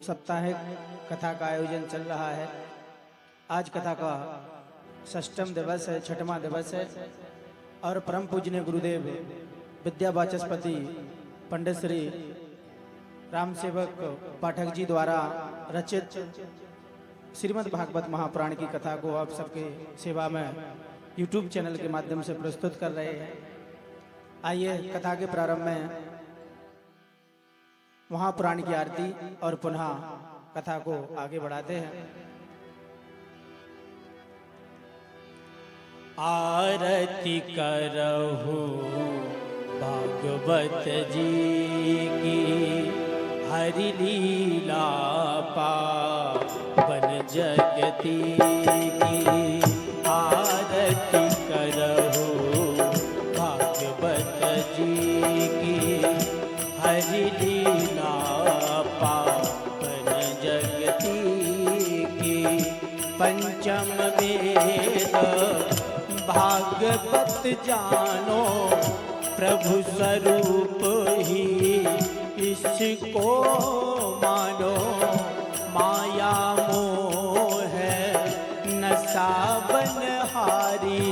साप्ताहिक कथा का आयोजन चल रहा है। आज कथा का षष्ठम दिवस है, छठवां दिवस है और परम पूजनीय गुरुदेव विद्या वाचस्पति पंडित श्री राम सेवक पाठक जी द्वारा रचित श्रीमद् भागवत महापुराण की कथा को आप सबके सेवा में YouTube चैनल के माध्यम से प्रस्तुत कर रहे हैं। आइए कथा के प्रारंभ में महापुराण की आरती और पुनः कथा को आगे बढ़ाते हैं। आरती करहु भागवत जी की, हरि लीला पावन जगती की। आरती करहु भागवत जी की, हरि लीला पावन जगती की। पंचम वेद भागवत जानो, प्रभु स्वरूप ही इसको मानो। माया मोह नशा बनहारी,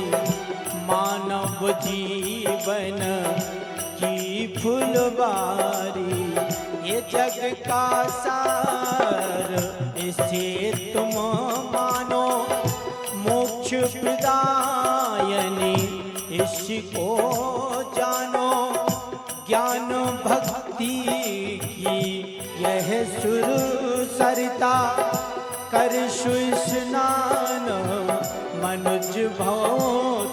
मानव जीवन की फुलवारी। ये जग का सार इसे तुम मानो, मोक्ष प्रदायनी इसको जानो। ज्ञान भक्ति की यह सुर सरिता, कर स्नान मनुज भव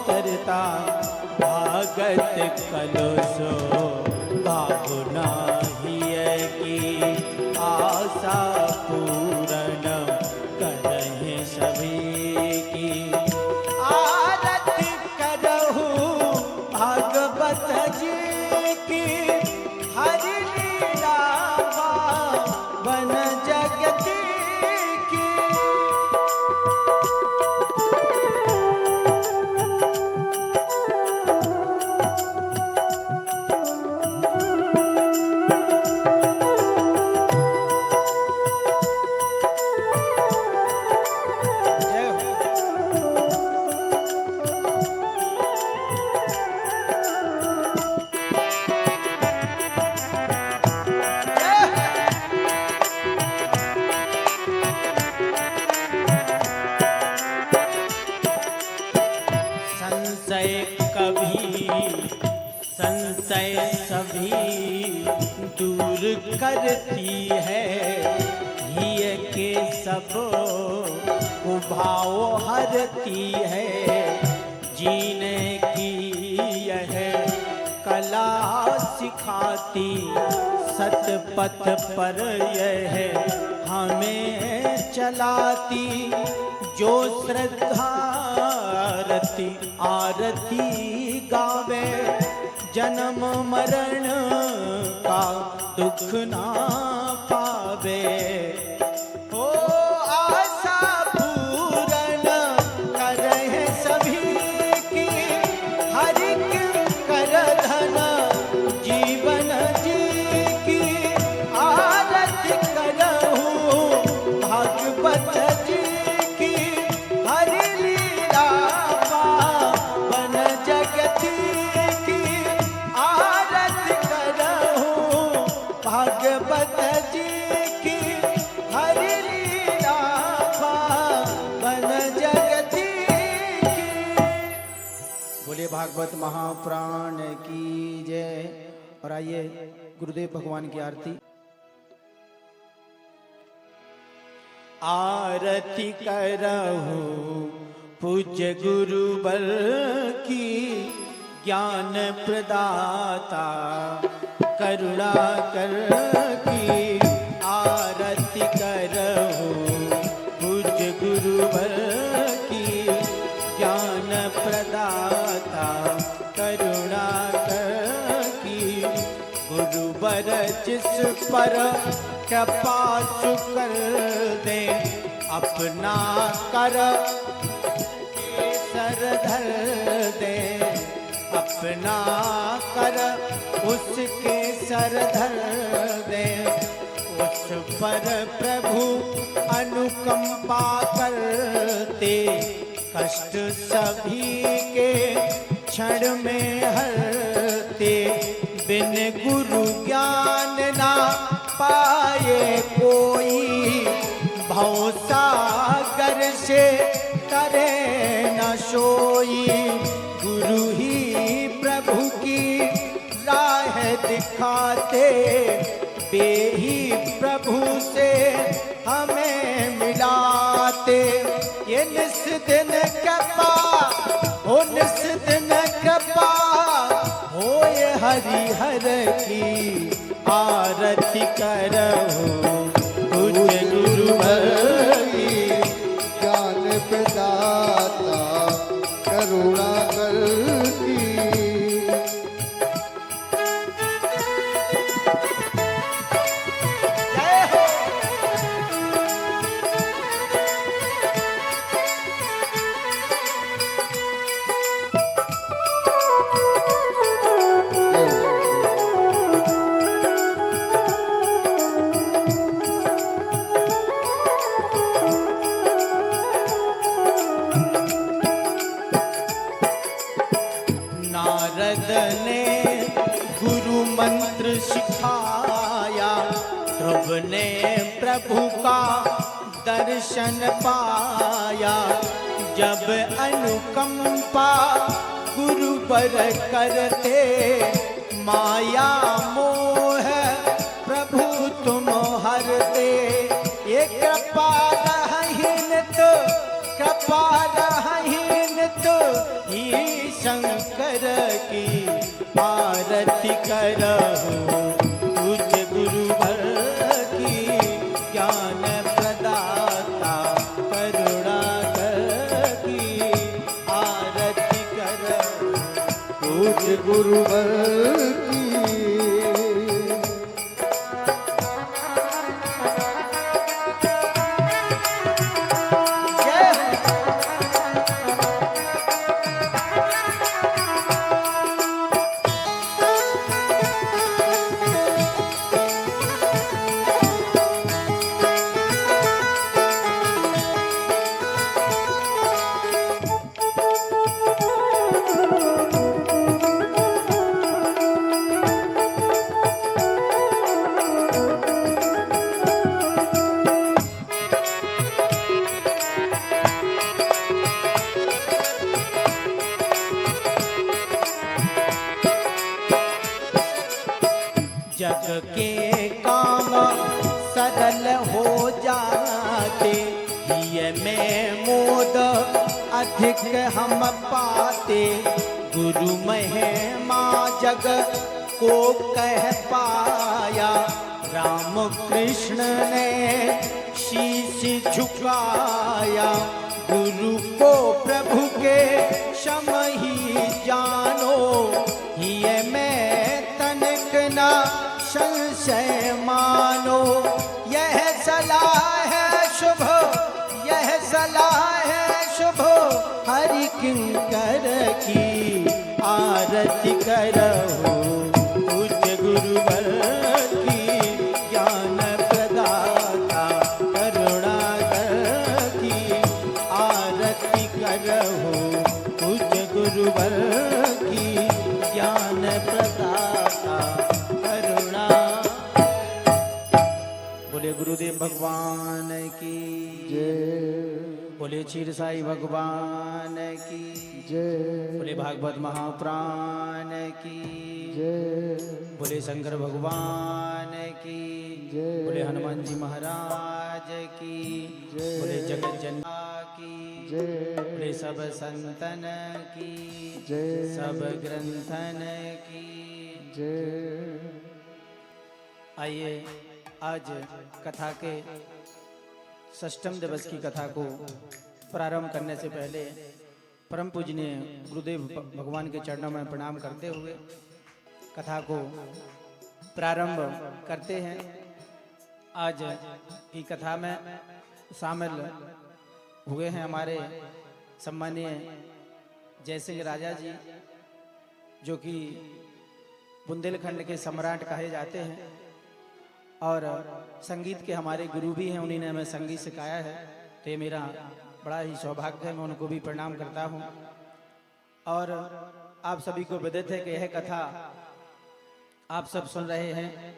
तरता। भागत कलशो भावना हिय की, आशा पूर्ण करहि सभी की। आरती करहु भागवत जी की, हरि लीला पावन जगती की। संशय सभी दूर करती है, हिय के सब कुभाव हरती है। जीने की यह कला सिखाती, सतपथ पर यह हमें चलाती। जो श्रद्धा रति आरती गावे, जन्म मरण का दुख ना पावे। ओ आशा पूर्ण करे सभी की, हरि कर धन जीवन जी की। आरती करहु भागवत जी की, हरि लीला पावन जगती की। भागवत जी की, हरि लीला पावन जगती की। बोलिए भागवत महापुराण की जय। और आइए गुरुदेव भगवान की आरती। आरती करहु पूज्य गुरुवर की, ज्ञान प्रदाता करुणा कर की। आरती करहु पूज्य गुरुवर की, ज्ञान प्रदाता करुणा कर की। गुरुवर जिस पर कृपा कर दे, अपना कर केसर धर दे। अपना कर उसके सर धर दे, उस पर प्रभु अनुकंपा करते, कष्ट सभी के क्षण में हरते। बिन गुरु ज्ञान ना पाए कोई, भव सागर से करे न सोई। गुरु ही प्रभु की राह दिखाते, वे ही प्रभु से हमें मिलाते। ये निस दिन कृपा हो, निस दिन कृपा हो, ये हरिहर की आरती करहु पूज्य गुरुवर की। ज्ञान प्रदाता करुणा कर की। जय हो। नारद ने गुरु मंत्र सिखाया, ध्रुव ने प्रभु का दर्शन पाया। जब अनुकंपा गुरु पर करते, माया मोह प्रभु तुम हरते। ये कृपा रहीन तो, कृपा रहीन तो ही शंकर की आरती करहु पूज्य गुरुवर की। ज्ञान प्रदाता करुणा कर की आरती करहु पूज्य गुरुवर की। जय हो। जग के काम सरल हो जाते, ये में मोद अधिक हम पाते। गुरु महिमा जग को कह पाया, राम कृष्ण ने शीश झुकाया। गुरु को प्रभु के सम ही जानो, ये में तनिक ना संशय मानो। यह सलाह है शुभ, यह सलाह है शुभ, हरि किंकर की आरती करहु पूज्य गुरुवर की। ज्ञान प्रदाता करुणा कर की आरती करहु पूज्य गुरुवर की। ज्ञान प्रदाता करुणा। बोले गुरुदेव भगवान की जय बोले क्षीर साई भगवान की जय बोले भागवत महाप्राण की जय बोले शंकर भगवान की जय। बोले हनुमान जी महाराज की जय। बोले जगत जनता की जय बोले सब संतन की जय। सब ग्रंथन की। जय। आइए आज कथा के षष्ठम दिवस की कथा को प्रारंभ करने से पहले परम पूजनीय गुरुदेव भगवान के चरणों में प्रणाम करते हुए कथा को प्रारंभ करते हैं। आज की कथा में शामिल हुए हैं हमारे सम्मानीय जयसिंह राजा जी, जो कि बुंदेलखंड के सम्राट कहे जाते हैं और संगीत के हमारे गुरु भी हैं, उन्हीं ने हमें संगीत सिखाया है। तो ये मेरा बड़ा ही सौभाग्य है, मैं उनको भी प्रणाम करता हूँ। और आप सभी को विदित है कि यह कथा आप सब सुन रहे हैं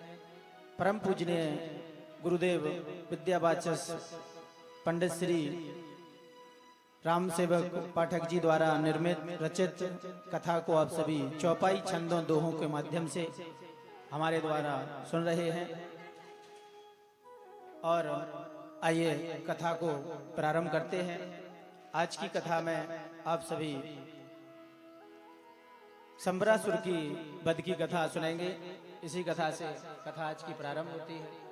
परम पूजनीय गुरुदेव विद्यावाचस पंडित श्री राम सेवक पाठक जी द्वारा निर्मित रचित कथा को आप सभी चौपाई छंदों दोहों के माध्यम से हमारे द्वारा सुन रहे हैं। और आइए कथा को प्रारंभ करते हैं। आज की कथा में आप सभी संबरासुर की वध की कथा सुनेंगे। इसी कथा से कथा आज की प्रारंभ होती है।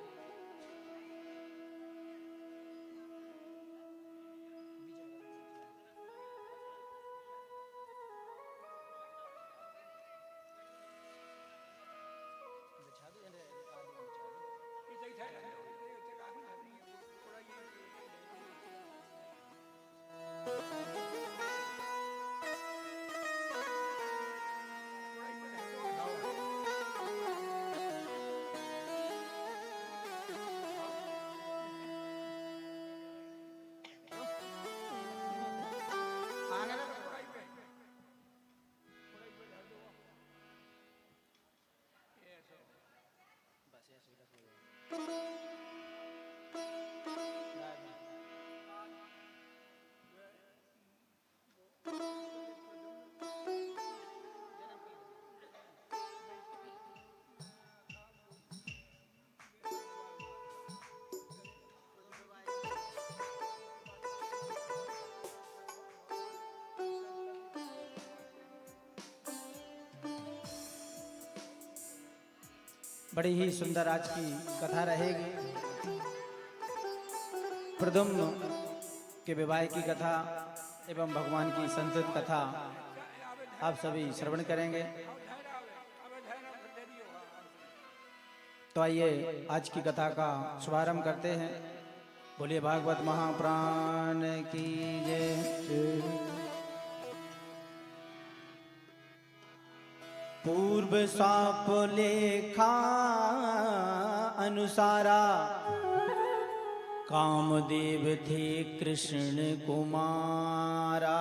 बड़ी ही सुंदर आज की कथा रहेगी। प्रद्युम्न के विवाह की कथा एवं भगवान की संस्कृत कथा आप सभी श्रवण करेंगे। तो आइए आज की कथा का शुभारंभ करते हैं। बोलिए भागवत महाप्राण की जय। पूर्व साप लेखा अनुसारा कामदेव थे कृष्ण कुमारा।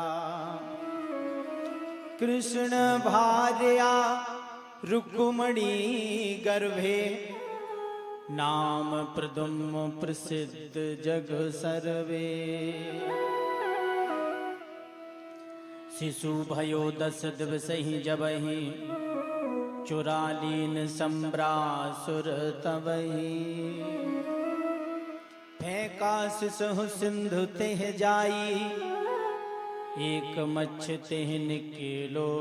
कृष्ण भार्या रुक्मणी गर्भे नाम प्रद्युम्न प्रसिद्ध जग सर्वे। शिशु भयो 10 दिवस ही जबहि चुरालीन संबरासुर तबहि। फेंका शिशु सिंधु तेह जाई एक मच्छ तेह निकेलो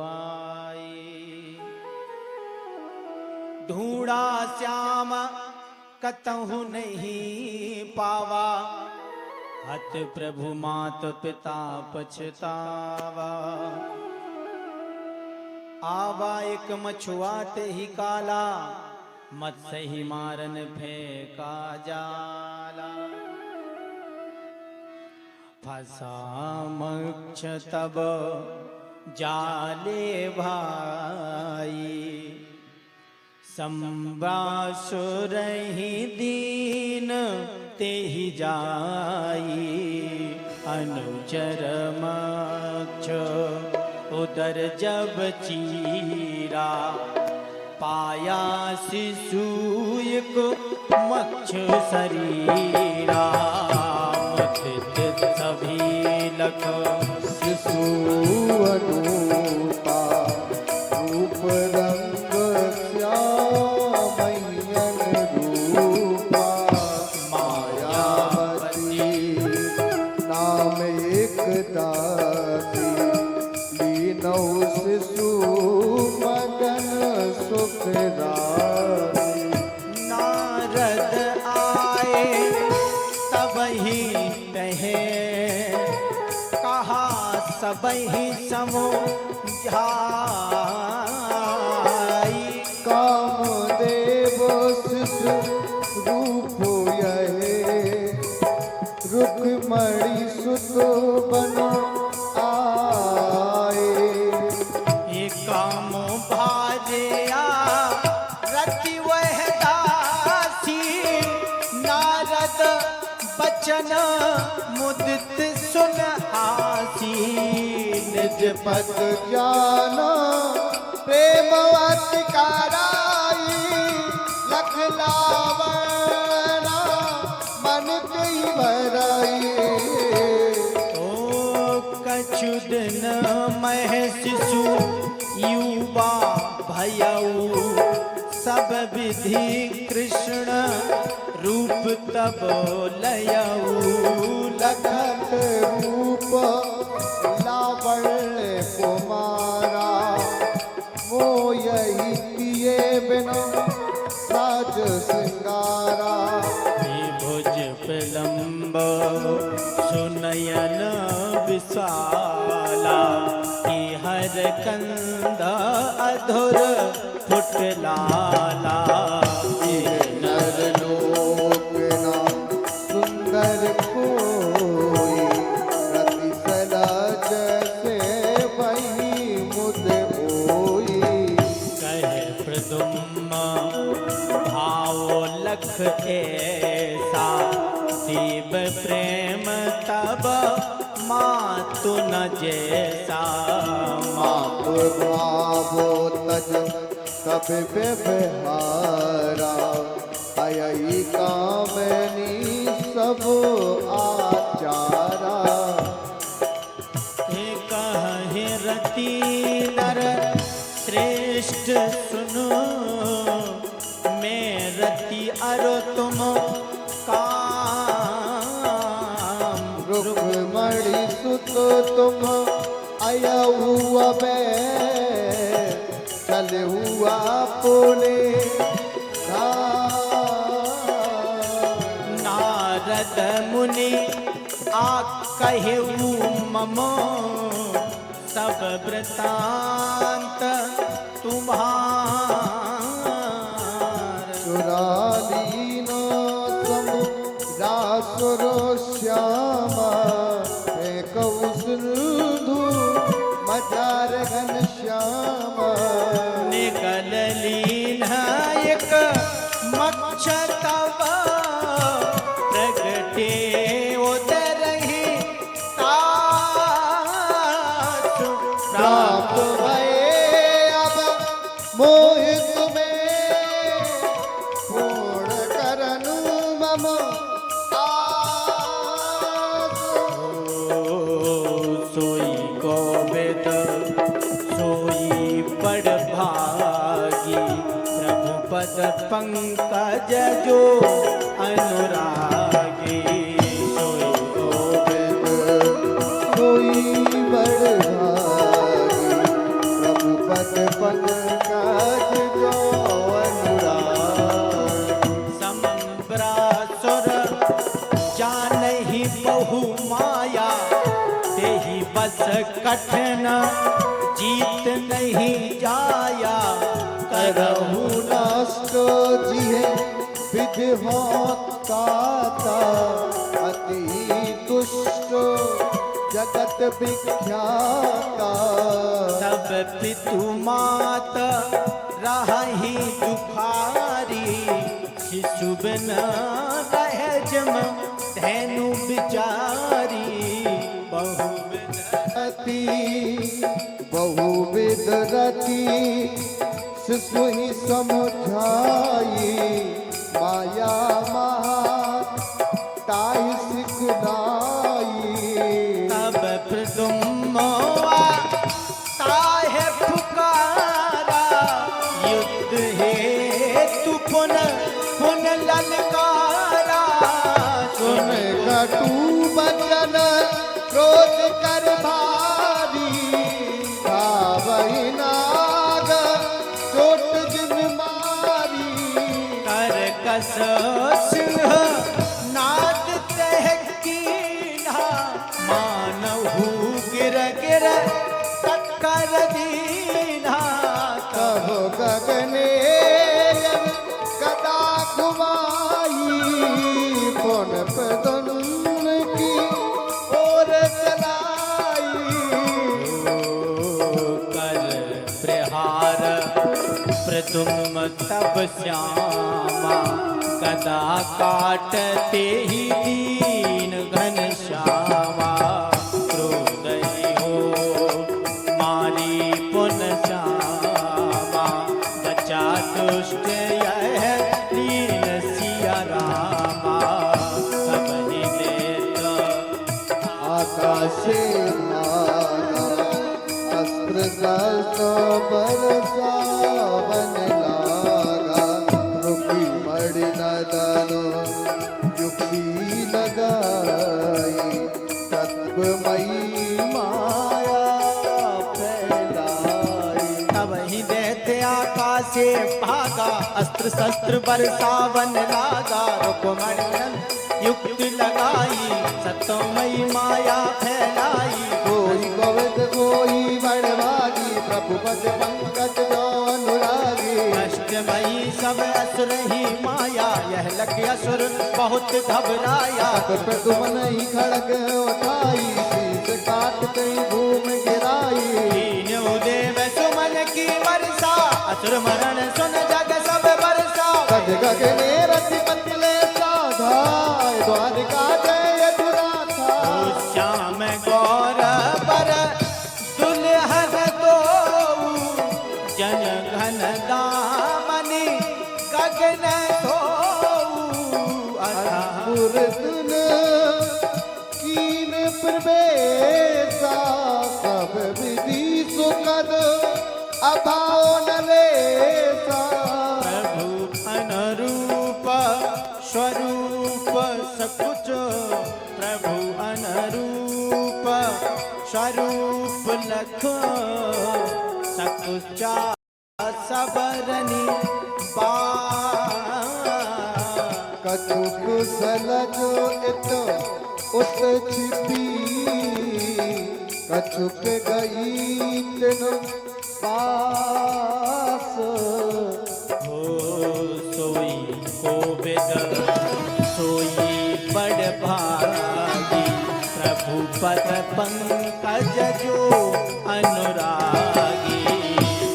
आई। ढूंढा श्याम कतहु नहीं पावा हत प्रभु मात पिता पछतावा। आवा एक मछुआ ते ही काला मत्स्य ही मारन फेंका जाला। फंसा मक्ष तब जाले भाई संबरासुर ही दीन ते ही जाई। अनुचर मक्ष उदर जब चीरा पाया शिशु एक मक्ष शरीरा। मथित सभी लख शिशु अनूपा रूप रंग श्यामयन रूपा। मायावती नाम एक दासी लीनौ शिशु मगन सुख रासी। नारद आए तब ही कहे कहा सब ही समझाई। कामदेव शिशु रूप यहे रुक्मणी सुत बन आए। काम भाजया रति वह दास बचन मुदित सुन आसी निज पद जाना प्रेम अतिकाराई लख लावना मन कई भराई ओ कछु दिन मह शिशु युवा भयऊ सब विधि कृष्ण रूप तब लयऊ लखत रूप लावण्य कुमारा वो यही किए बिना साज सिंगारा भुज प्रलंब सुनयन विशाला कि हर कंद अधुर फुटलाला नर लोक ना सुंदर कोई रति सला जैसे वही मुद होई कहे प्रदुम्न भाव लख ऐसा शिव प्रेम तब मातु न जैसा माप भावो तज सब व्यवहारा अयि कामनी सब आचारा कहे रति नर श्रेष्ठ सुनो मैं रति अरो तुम काम रुक्मणी सुत तुम आया हुआ चल हुआ पुणे नारद मुनि आ कहु मम सब वृतांत तुम्हार सुरालीन समुदासुरो श्यामा एक सिंधु मजार घन श्यामा निकल लीन एक मक्ष तव प्रगटे उदर ही तासु प्राप्त भये अब मोहित में पूर्ण करनु मम आस सोई गोविद सोई बड़ भागी प्रभु पद पंकज जो अनुरागी सोई गोविंद कोई बड़ भागी प्रभु पद पंकज जो अनुराग संबरासुर जानहि बहु माया तेहि बस कठिन जीत नहीं जाया करहु करहु नष्ट जिहे विधि काता अति दुष्ट जगत विख्याता तब पितु मात रही दुखारी शिशु बिन रह जम धैनु बिचारी बहुविध अति बहुविध रति शिशु ही समझाई माया महा ताई सिखलाई तब प्रदुम्न ताहे पुकारा युद्ध हेतु पुन पुन ललकारा सुन कटु बचन क्रोध कर भारी भावई नाग चोट जिन मारी कर कस सिंह नाद तह कीन्हा मानहु गिर गिर तत्कर दीन्हा तब गगने गदा घुमाई पुन प्रदुम्न की ओर चलाई कर प्रहार प्रदुम्न तब श्यामा गदा काटते ही दी तो बरसावन लागा रुकी मड़ी नदनो युक्ति लगाई तत्वमयी माया फैलाई। तब ही दैत्य आकाशे भागा अस्त्र शस्त्र बरसावन लागा रुक्मणी युक्ति लगाई सतमयी माया फैलाई। कोई गोविंद कोई बड़भागी प्रभु पद पंकज जो अनुरागी। अष्टमयी सब असुर ही माया यह लग असुर बहुत घबराया। तुमन ही खड़ग उठाई शीश काट कई भूम गिराई। दीन उदेव सुमन की वर्षा असुर मरण सुन जग सब बरसा। गज गगने रति पतले साधा द्वारिका जय दुराथा। श्याम गौर बर दुल्हन दो जन घन दामनी गगन दो अंकुर तुन कीन प्रवेशा सब विधि सुखद अभाव नरेशा। प्रभु अनुरूप स्वरूप सकुच प्रभु अनुरूप स्वरूप लख सकुचा सबरनी बा। कछुक सलजो इत उत छिपी कछुक गई तिन पास। हो सोई कोविद सोई बड़ भागी प्रभु पद पंकज जो अनुरागी।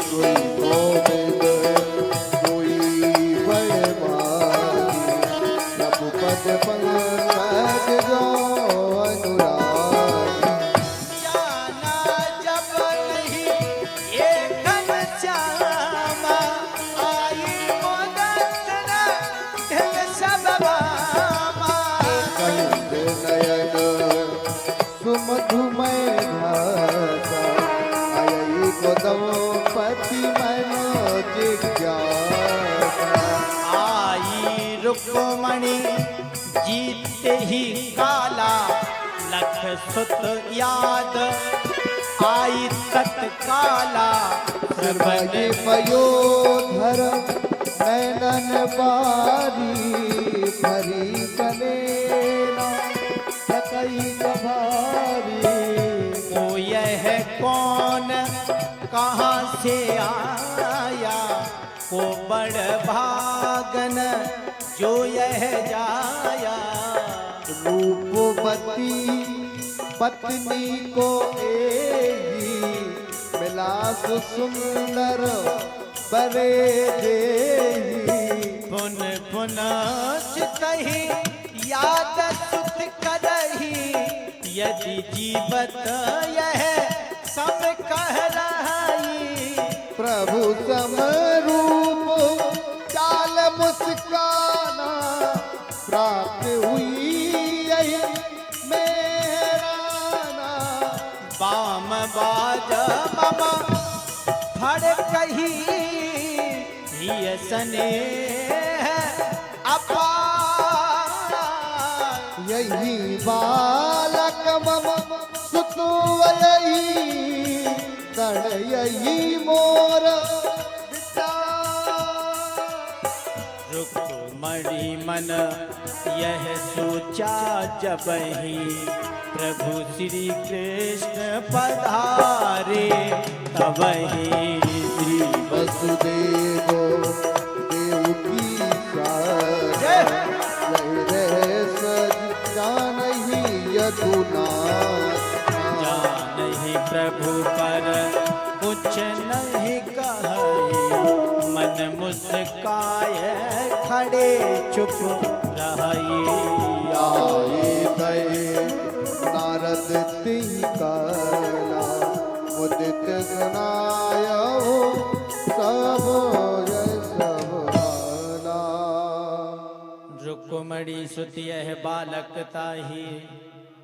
कोई गोविंद कोई बड़भागी प्रभु पद पंकज जो अनुरागी। जाना जब नहीं ये घन श्यामा आई मोदन ढंग सब भामा। कहिंद नयन सुमधुमय भाषा आई गोदमपति मन जिज्ञासा। आई रुक्मणी जीते ही काला लख सुत याद आई तत्काला। सर्वज्ञ पयोधर नैनन बारी भरी कलेना सकई कभारी। वो यह कौन कहाँ से आया को बड़ भागन जो यह जाया। रूपवती पत्नी को एही मिला सुंदर बरे देही। पुन पुन चितहि याद सुत करही यदि जीवत यह सब कह रही। प्रभु समरूप चाल मुस्काना प्राप्त हुई यही मेहराना। बाम बाज मम फड़ कही हिय स्नेह अपार। यही बालक मम सुतुवयही तड़ यही मोर विचार। रुक्मणी मन यह सोचा जबहि प्रभु श्री कृष्ण पधारे तबहि श्री वसुदेव देवकी जय जानही यदुनाथ। जानहि प्रभु पर कुछ नहीं कहे मन मुस्काय खड़े चुप रहिए। आए गए नारद तिहि काला मुदित सुनायो सब यश भाला। रुक्मणी सुत यह बालक ताहि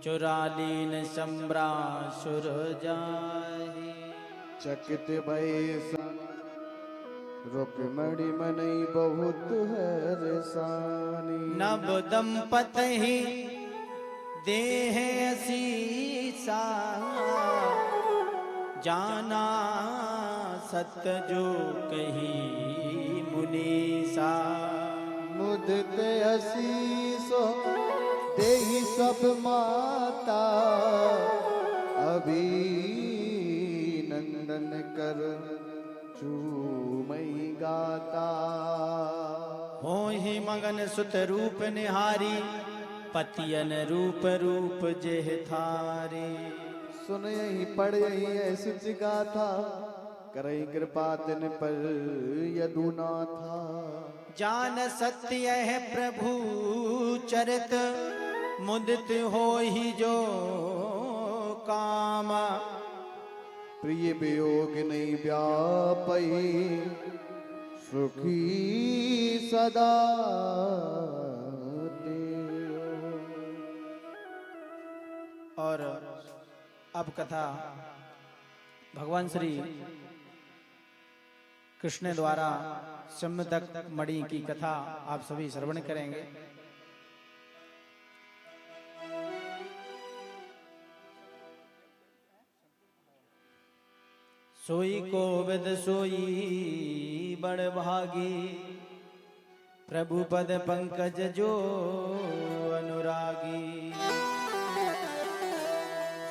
चुरालीन सम्रासुर जाहि। चकित भय रुक्मणी मनई बहुत हरसानी। नव दंपति देह असीसा जाना सत्य जो कही मुनीसा। मुदित असीसो देहि सब माता अभिनंदन कर चूमई गाता। हो ही मगन सुत रूप निहारी पतियन रूप रूप जेह थारे। सुन यही पढ़ यही ऐसी गाथा करई कृपा तिन पर यदुना था। जान सत्य है प्रभु चरित मुदित हो ही जो काम। प्रिय वियोग नहीं व्यापई सुखी सदा तेरो। और अब कथा भगवान श्री कृष्ण द्वारा सम्यक मणि की कथा आप सभी श्रवण करेंगे। सोई को विद सोई बड़ भागी प्रभु पद पंकज जो अनुरागी।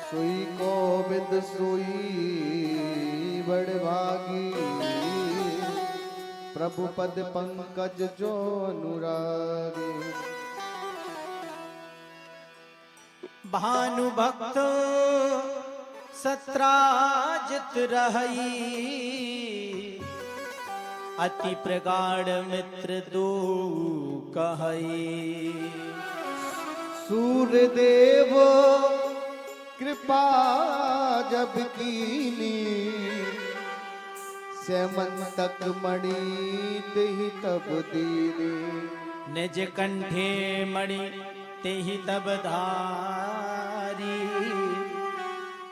सुई को विद सुई बड़भागी प्रभु पद पंकज जो अनुरागी। भानु भक्त सत्राजित रही अति प्रगाढ़ मित्र दो कहई। सूर्य देव कृपा जब कीनी सेमंतक मणि तेहि तब दीनी। निज कंठे मणि तेहि तब धारी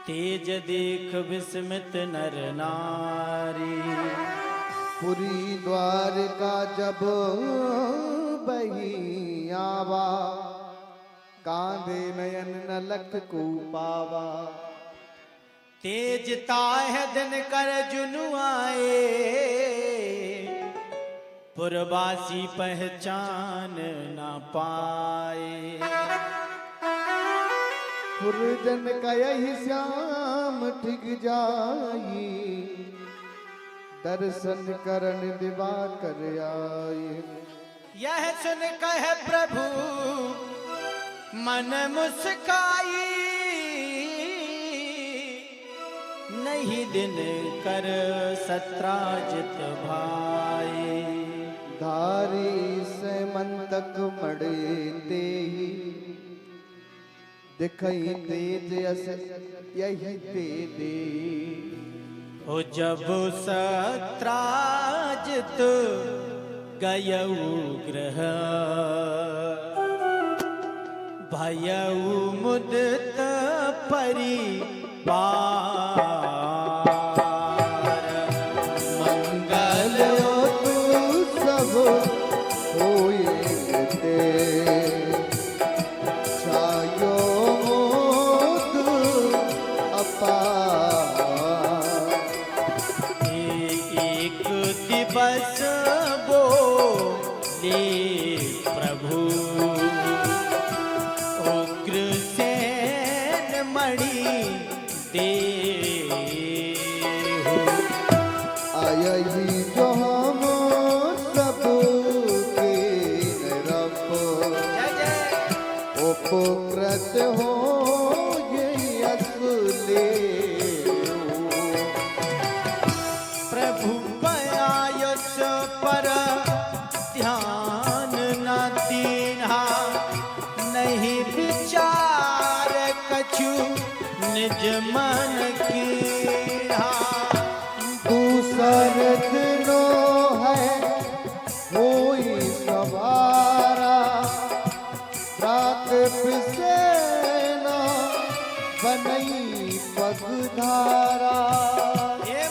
तेज देख विस्मित नर नारी। पुरी द्वार का जब बही आवा कांधे नयन न लख को पावा। तेज ताह दिन कर जुनु आए पुरवासी पहचान ना पाए। पुरजन कयहि श्याम ठिग जाई दर्शन करन दिवाकर आए। यह सुन कह प्रभु मन मुस्काई नहीं दिन कर सत्राजित भाई। धारी से मंतक मड़े तेहि दिखई तेज अस यही ते दे। हो जब सत्राजित गयऊ ग्रह भयऊ मुदित परिवार। मंगल तू सब होइते छायो मोद अपार। एक दिवस बोले प्रभु उग्रसेन मणि देहु। आयहि जो हम सब के रब उपकृत हो ये असले। प्रभु बयायुष पर ध्यान न दीन्हा नहीं विचार कछु निज मन कीन्हा। दूसर दिनो है कोई सवारा रात पिसेना बनई पगधारा। हे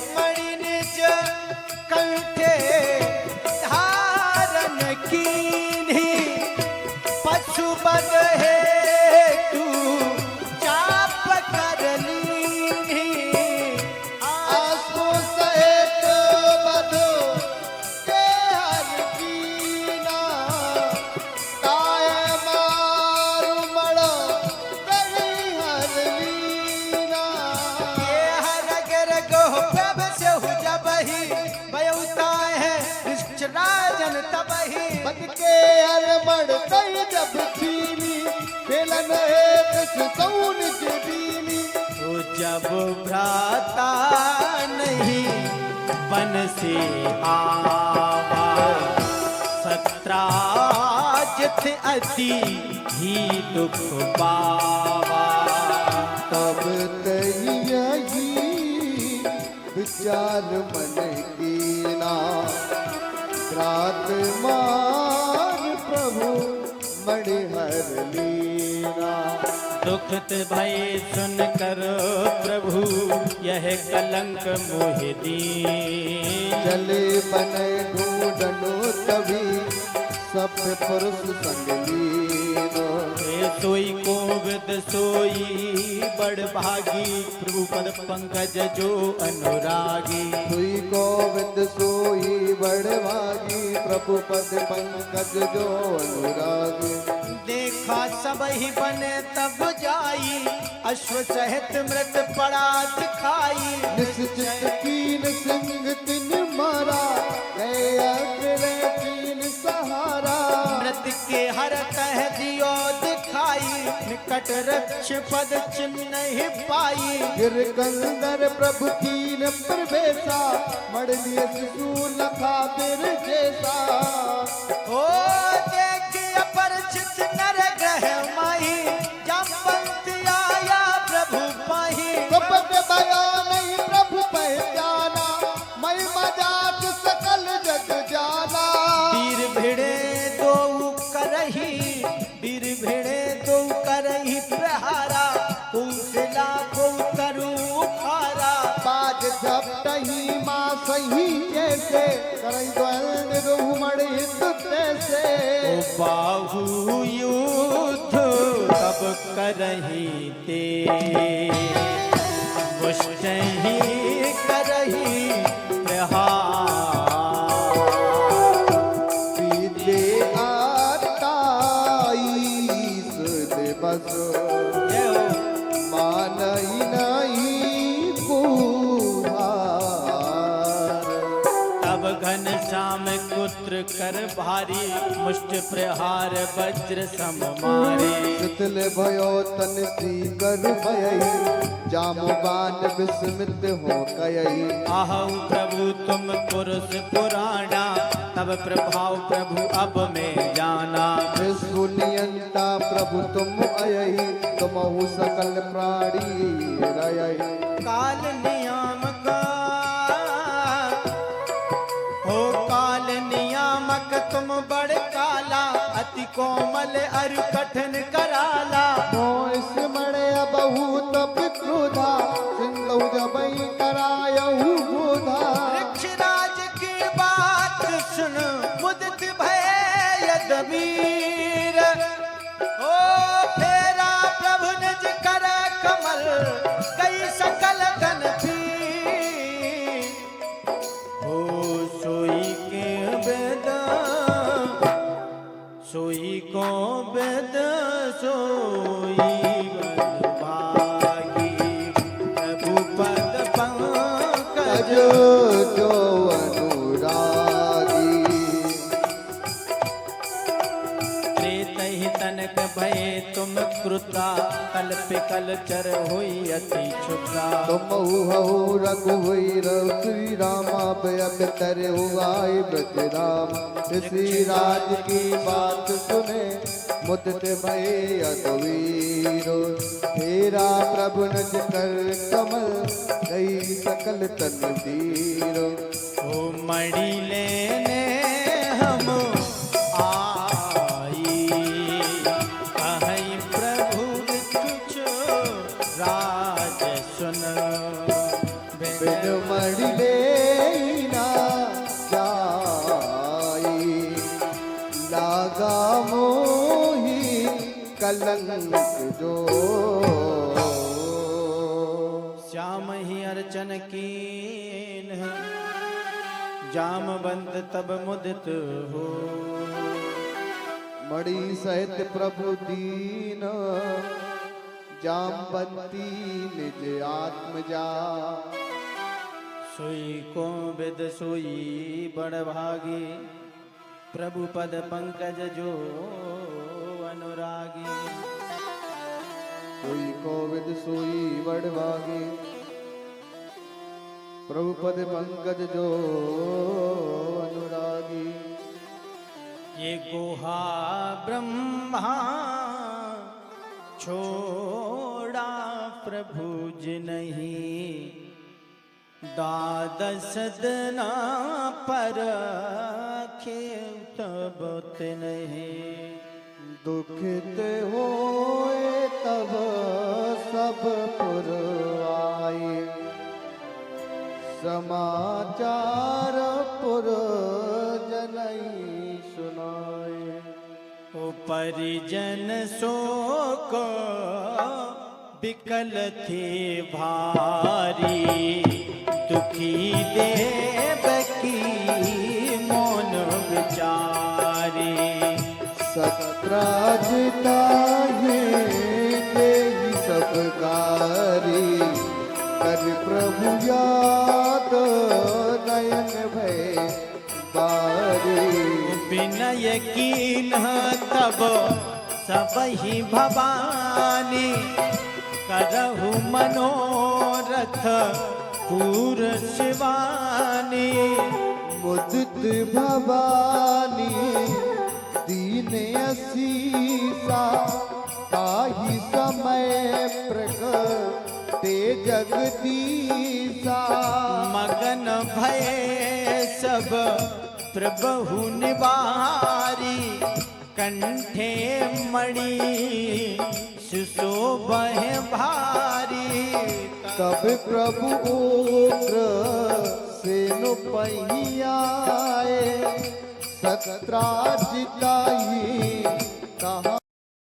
सुबद है तू चाप कर ली आसो सहित बधो के हर कीना काय मारू मड़ो कहीं हर लीना ये हर गर गो प्रभ से हो जबही बयउता है राजन तबही बद के हर मड़ कई जब छीनी बेलन एक सौन के बीनी तो जब भ्राता नहीं बन से आवा सत्राजित अति ही दुख पावा तब तई यही विचार मन कीना रात मार प्रभु मणिहर लीना दुखत भय सुन कर प्रभु यह कलंक मोह दीन चले बने ढूंढनो तभी सब पुरुष संग लीनो हे सोई कोविद सोई बड़ भागी प्रभु पद पंकज जो अनुरागी सुई गोविंद सोई बड़भागी प्रभु पद पंकज जो अनुरागी देखा सब ही बने तब जाई अश्व सहित मृत पड़ा दिखाई निश्चित कीन सिंह तिन मारा गए अग्रे कीन सहारा मृत के हर तह दियो दिखाई निकट रक्ष पद चिन्ह ही पाई गिर कंदर प्रभु कीन प्रवेशा मड़ लिए शिशु लखा बिर जैसा ओ देखिए अपरिचित नर ग्रह माही जपंत आया प्रभु पाही कपट बया नहीं प्रभु पहचाना महिमा जात सकल जग जाना वीर भिड़े दो करही वीर भिड़े दो करही प्रहारा कौशला को करु खारा बाज झपटही माँ सही जैसे करई द्वंद रोमड़ हित तैसे ओ बाहु युद्ध तब करही ते मुष्टहि करही प्रहार पीते आताई सुध बस जय हो। मानई नहीं पुहार तब घन श्याम पुत्र कर भारी मुष्ट प्रहार वज्र सम मारे शिथिल भयो तन सी कर भयई जामुबान विस्मित हो कयई आहु प्रभु तुम पुरुष पुराणा तब प्रभाव प्रभु अब में जाना विश्व नियंता प्रभु तुम अयई तुमहु सकल प्राणी रयई काल नियामक हो काल नियामक तुम बड़ काला अति कोमल अरु कठिन कराला मोइस मणे बहुत क्रोधा सिंधु जबई करायहु बोधा वृक्षराज की बात सुन मुदित भय यदवीर ओ फेरा प्रभु निज कर कमल कई सकल गन पीर हो सोई के वेद सोई को वेद सोई भागी प्रभु पद पंकज जो जो अनुरागी त्रेतहि तनक भय तुम कृता कल्प कलचर होई अति क्षुता तुम हु रघु हुई श्री रामा अब तर हुआई ब्रज राम श्री राज की बात सुने मुदित भय अतवीरो तेरा प्रभु नज कर कमल गई सकल तन दीरो ओ मणि लेने हम आई कहीं प्रभु कुछ राज सुन बिन मणि लेना जाई लागा मोही कलंक जो। श्याम ही अर्चन कीन जामवंत तब मुदित हो। मणि सहित प्रभु दीन जामवंती निज आत्मजा। सोई को विद सोई बड़ भागी प्रभु पद पंकज जो अनुरागी। सोई कोविद सोई बड़भागी प्रभु पद पंकज जो अनुरागी। ये गुहा ब्रह्मा छोड़ा प्रभु जी नहीं द्वादश दना पर तब नहीं। दुखित होए तब सब पुर आए समाचार पुर जनई सुनाए। ओ परिजन शोक विकल थे भारी दुखी देव की मौन विचारी। सत्राजिता है देहि सब गारी कर प्रभु याद नयन भय बारी। विनय कीन तब सब ही भवानी करहु मनोरथ पूर शिवानी। मुदित भवानी दीन असीसा ताहि समय प्रगटे जगदीसा। मगन भय सब प्रभु निवारी कंठे मणि सुशोभह भारी। तब प्रभु उग्र सेनु पहियाए सत्राजिताहि